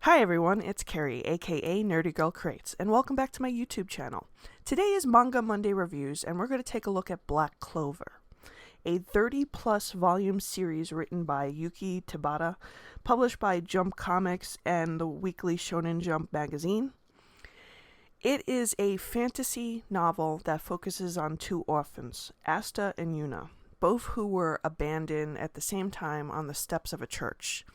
Hi everyone, it's Carrie, aka Nerdy Girl Crates, and welcome back to my YouTube channel. Today is Manga Monday Reviews, and we're going to take a look at Black Clover, a 30-plus volume series written by Yuki Tabata, published by Jump Comics and the weekly Shonen Jump magazine. It is a fantasy novel that focuses on two orphans, Asta and Yuna, both who were abandoned at the same time on the steps of a church.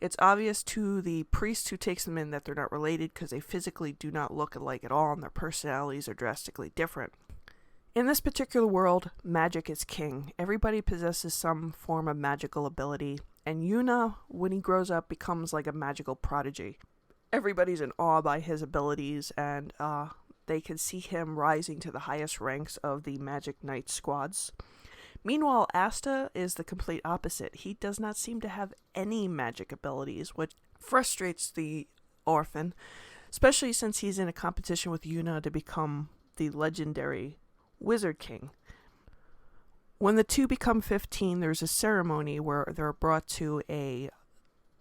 It's obvious to the priest who takes them in that they're not related because they physically do not look alike at all and their personalities are drastically different. In this particular world, magic is king. Everybody possesses some form of magical ability, and Yuna, when he grows up, becomes like a magical prodigy. Everybody's in awe by his abilities, and they can see him rising to the highest ranks of the Magic Knight squads. Meanwhile, Asta is the complete opposite. He does not seem to have any magic abilities, which frustrates the orphan, especially since he's in a competition with Yuna to become the legendary Wizard King. When the two become 15, there's a ceremony where they're brought to a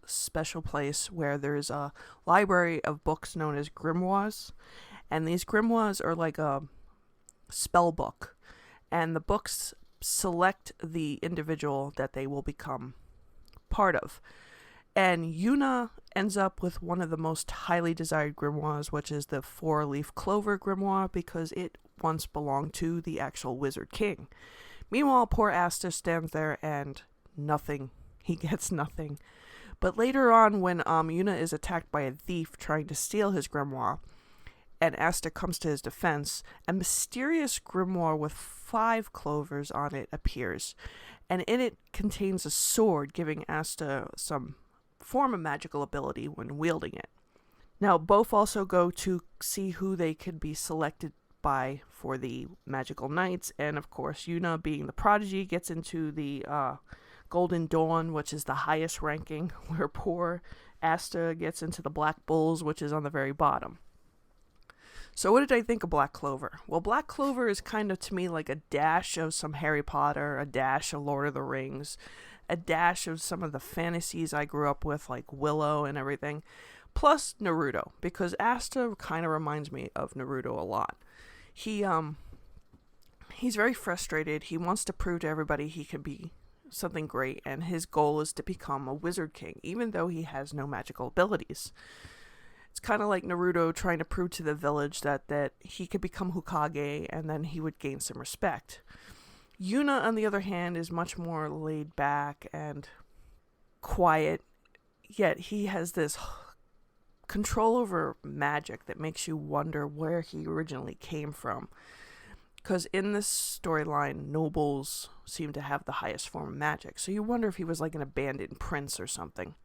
special place where there's a library of books known as grimoires, and these grimoires are like a spell book, and the books select the individual that they will become part of. And Yuna ends up with one of the most highly desired grimoires, which is the 4-leaf Clover grimoire, because it once belonged to the actual Wizard King. Meanwhile, poor Asta stands there and nothing. He gets nothing. But later on, when Yuna is attacked by a thief trying to steal his grimoire, and Asta comes to his defense, a mysterious grimoire with 5 clovers on it appears, and in it contains a sword, giving Asta some form of magical ability when wielding it. Now, both also go to see who they could be selected by for the magical knights, and of course, Yuna, being the prodigy, gets into the Golden Dawn, which is the highest ranking, where poor Asta gets into the Black Bulls, which is on the very bottom. So what did I think of Black Clover? Well, Black Clover is kind of, to me, like a dash of some Harry Potter, a dash of Lord of the Rings, a dash of some of the fantasies I grew up with, like Willow and everything, plus Naruto, because Asta kind of reminds me of Naruto a lot. He's very frustrated. He wants to prove to everybody he can be something great, and his goal is to become a Wizard King, even though he has no magical abilities. It's kind of like Naruto trying to prove to the village that he could become Hokage and then he would gain some respect. Yuna, on the other hand, is much more laid back and quiet, yet he has this control over magic that makes you wonder where he originally came from. Because in this storyline, nobles seem to have the highest form of magic, so you wonder if he was like an abandoned prince or something.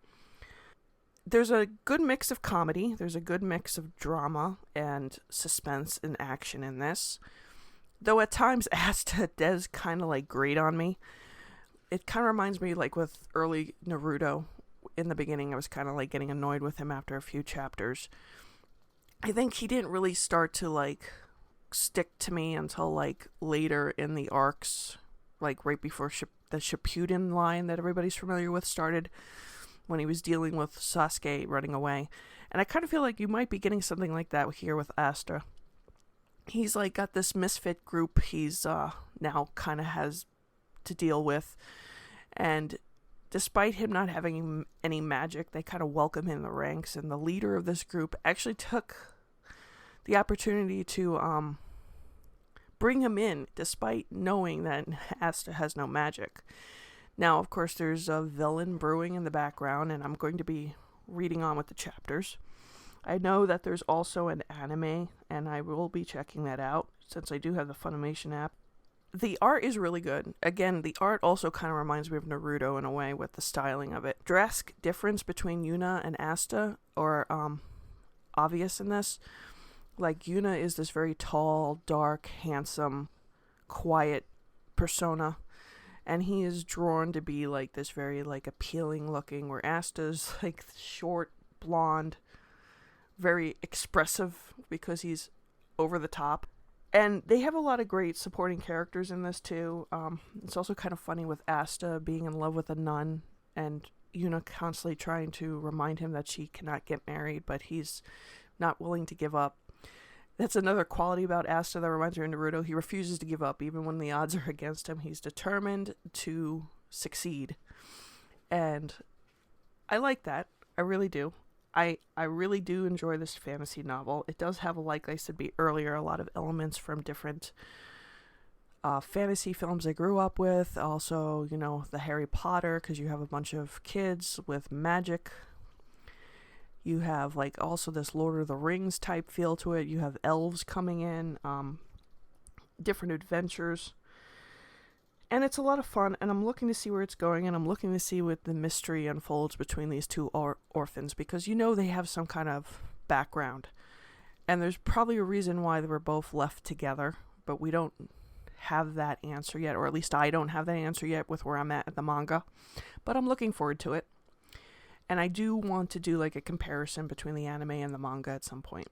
There's a good mix of comedy, there's a good mix of drama and suspense and action in this. Though at times Asta does kind of like grate on me. It kind of reminds me like with early Naruto. In the beginning I was kind of like getting annoyed with him after a few chapters. I think he didn't really start to like stick to me until like later in the arcs, like right before the Shippuden line that everybody's familiar with started, when he was dealing with Sasuke running away. And I kind of feel like you might be getting something like that here with Asta. He's like got this misfit group he's now kind of has to deal with. And despite him not having any magic, they kind of welcome him in the ranks. And the leader of this group actually took the opportunity to bring him in, despite knowing that Asta has no magic. Now, of course, there's a villain brewing in the background, and I'm going to be reading on with the chapters. I know that there's also an anime, and I will be checking that out, since I do have the Funimation app. The art is really good. Again, the art also kind of reminds me of Naruto in a way with the styling of it. Drastic difference between Yuna and Asta are obvious in this. Like, Yuna is this very tall, dark, handsome, quiet persona, and he is drawn to be like this very like appealing looking, where Asta's like short, blonde, very expressive because he's over the top. And they have a lot of great supporting characters in this too. It's also kind of funny with Asta being in love with a nun, and Yuna constantly trying to remind him that she cannot get married, but he's not willing to give up. That's another quality about Asta that reminds me of Naruto. He refuses to give up, even when the odds are against him. He's determined to succeed. And I like that. I really do. I really do enjoy this fantasy novel. It does have, like I said earlier, a lot of elements from different fantasy films I grew up with. Also, you know, the Harry Potter, because you have a bunch of kids with magic. You have, like, also this Lord of the Rings type feel to it. You have elves coming in, different adventures. And it's a lot of fun, and I'm looking to see where it's going, and I'm looking to see what the mystery unfolds between these two orphans, because you know they have some kind of background. And there's probably a reason why they were both left together, but we don't have that answer yet, or at least I don't have that answer yet with where I'm at the manga. But I'm looking forward to it. And I do want to do like a comparison between the anime and the manga at some point.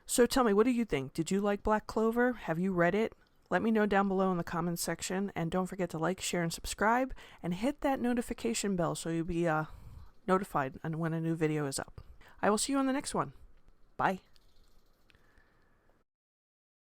So tell me, what do you think? Did you like Black Clover? Have you read it? Let me know down below in the comments section, and don't forget to like, share, and subscribe, and hit that notification bell so you'll be notified when a new video is up. I will see you on the next one. Bye.